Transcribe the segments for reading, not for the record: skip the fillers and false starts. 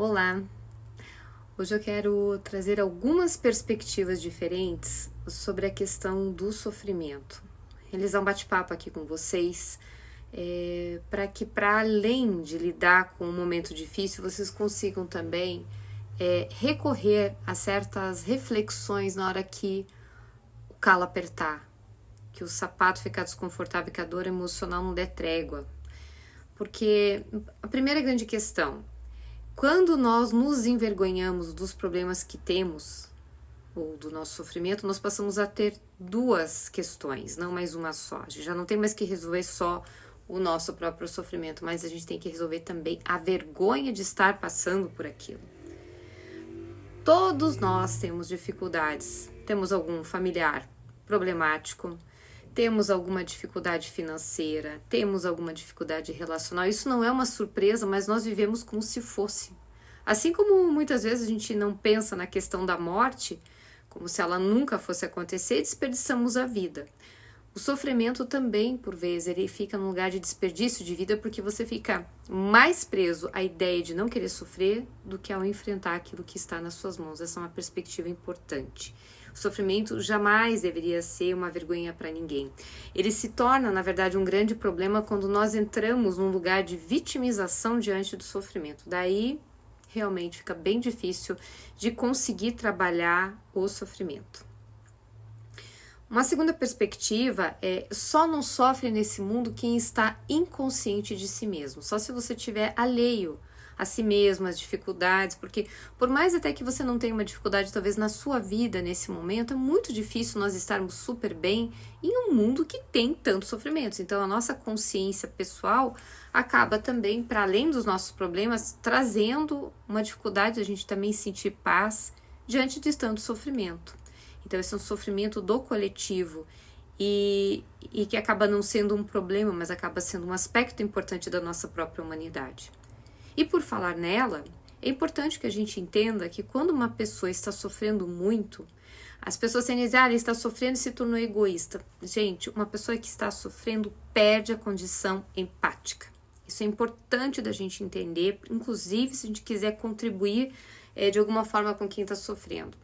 Olá! Hoje eu quero trazer algumas perspectivas diferentes sobre a questão do sofrimento. Realizar um bate-papo aqui com vocês para além de lidar com um momento difícil, vocês consigam também recorrer a certas reflexões na hora que o calo apertar, que o sapato ficar desconfortável, que a dor emocional não der trégua. Porque a primeira grande questão, quando nós nos envergonhamos dos problemas que temos, ou do nosso sofrimento, nós passamos a ter duas questões, não mais uma só. A gente já não tem mais que resolver só o nosso próprio sofrimento, mas a gente tem que resolver também a vergonha de estar passando por aquilo. Todos nós temos dificuldades, temos algum familiar problemático, temos alguma dificuldade financeira, temos alguma dificuldade relacional. Isso não é uma surpresa, mas nós vivemos como se fosse. Assim como muitas vezes a gente não pensa na questão da morte, como se ela nunca fosse acontecer, desperdiçamos a vida. O sofrimento também, por vezes, ele fica num lugar de desperdício de vida porque você fica mais preso à ideia de não querer sofrer do que ao enfrentar aquilo que está nas suas mãos. Essa é uma perspectiva importante. O sofrimento jamais deveria ser uma vergonha para ninguém. Ele se torna, na verdade, um grande problema quando nós entramos num lugar de vitimização diante do sofrimento. Daí, realmente, fica bem difícil de conseguir trabalhar o sofrimento. Uma segunda perspectiva é só não sofre nesse mundo quem está inconsciente de si mesmo. Só se você estiver alheio a si mesmo, as dificuldades, porque por mais até que você não tenha uma dificuldade talvez na sua vida nesse momento, é muito difícil nós estarmos super bem em um mundo que tem tantos sofrimentos. Então a nossa consciência pessoal acaba também, para além dos nossos problemas, trazendo uma dificuldade de a gente também sentir paz diante de tanto sofrimento. Então esse é um sofrimento do coletivo e que acaba não sendo um problema, mas acaba sendo um aspecto importante da nossa própria humanidade. E por falar nela, é importante que a gente entenda que quando uma pessoa está sofrendo muito, as pessoas tendem a dizer, ele está sofrendo e se tornou egoísta. Gente, uma pessoa que está sofrendo perde a condição empática. Isso é importante da gente entender, inclusive se a gente quiser contribuir de alguma forma com quem está sofrendo.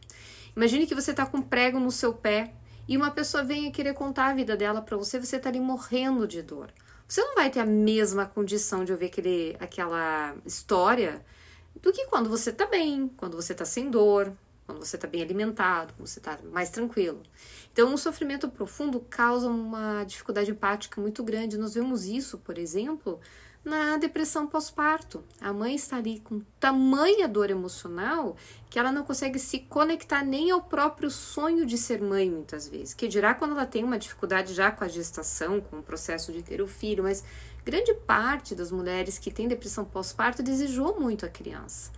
Imagine que você está com um prego no seu pé e uma pessoa vem querer contar a vida dela para você, você está ali morrendo de dor. Você não vai ter a mesma condição de ouvir aquela história do que quando você está bem, quando você está sem dor, quando você está bem alimentado, quando você está mais tranquilo. Então, um sofrimento profundo causa uma dificuldade empática muito grande. Nós vemos isso, por exemplo, na depressão pós-parto. A mãe está ali com tamanha dor emocional que ela não consegue se conectar nem ao próprio sonho de ser mãe, muitas vezes. Que dirá quando ela tem uma dificuldade já com a gestação, com o processo de ter o filho, mas grande parte das mulheres que têm depressão pós-parto desejou muito a criança.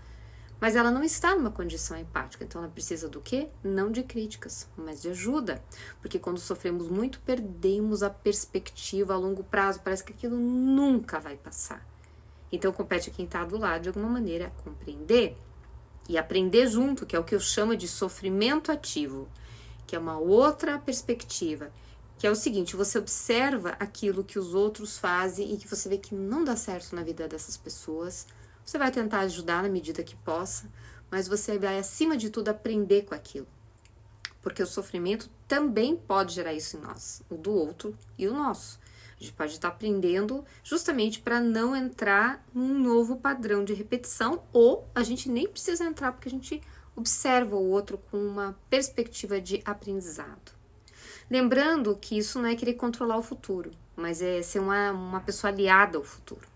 Mas ela não está numa condição empática, então ela precisa do quê? Não de críticas, mas de ajuda. Porque quando sofremos muito, perdemos a perspectiva a longo prazo, parece que aquilo nunca vai passar. Então compete a quem está do lado, de alguma maneira, a compreender e aprender junto, que é o que eu chamo de sofrimento ativo, que é uma outra perspectiva, que é o seguinte, você observa aquilo que os outros fazem e que você vê que não dá certo na vida dessas pessoas. Você vai tentar ajudar na medida que possa, mas você vai, acima de tudo, aprender com aquilo. Porque o sofrimento também pode gerar isso em nós, o do outro e o nosso. A gente pode estar aprendendo justamente para não entrar num novo padrão de repetição, ou a gente nem precisa entrar porque a gente observa o outro com uma perspectiva de aprendizado. Lembrando que isso não é querer controlar o futuro, mas é ser uma pessoa aliada ao futuro.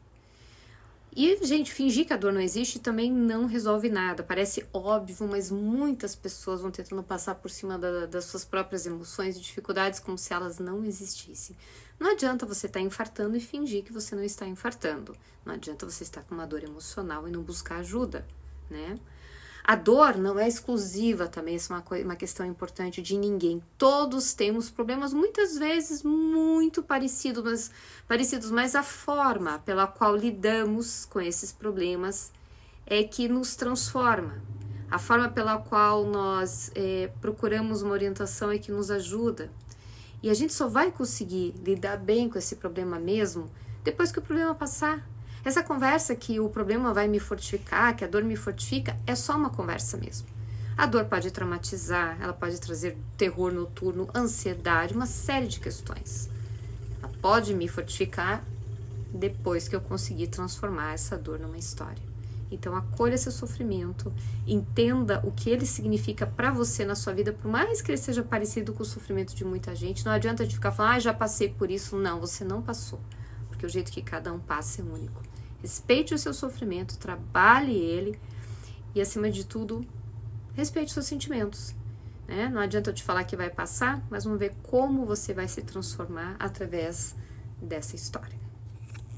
E, gente, fingir que a dor não existe também não resolve nada. Parece óbvio, mas muitas pessoas vão tentando passar por cima das suas próprias emoções e dificuldades como se elas não existissem. Não adianta você estar infartando e fingir que você não está infartando. Não adianta você estar com uma dor emocional e não buscar ajuda, né? A dor não é exclusiva também, isso é uma questão importante de ninguém. Todos temos problemas, muitas vezes muito parecidos, mas a forma pela qual lidamos com esses problemas é que nos transforma. A forma pela qual nós procuramos uma orientação é que nos ajuda. E a gente só vai conseguir lidar bem com esse problema mesmo depois que o problema passar. Essa conversa que o problema vai me fortificar, que a dor me fortifica, é só uma conversa mesmo. A dor pode traumatizar, ela pode trazer terror noturno, ansiedade, uma série de questões. Ela pode me fortificar depois que eu conseguir transformar essa dor numa história. Então acolha seu sofrimento, entenda o que ele significa para você na sua vida, por mais que ele seja parecido com o sofrimento de muita gente. Não adianta de ficar falando, já passei por isso. Não, você não passou, porque o jeito que cada um passa é único. Respeite o seu sofrimento, trabalhe ele e, acima de tudo, respeite os seus sentimentos. Né? Não adianta eu te falar que vai passar, mas vamos ver como você vai se transformar através dessa história.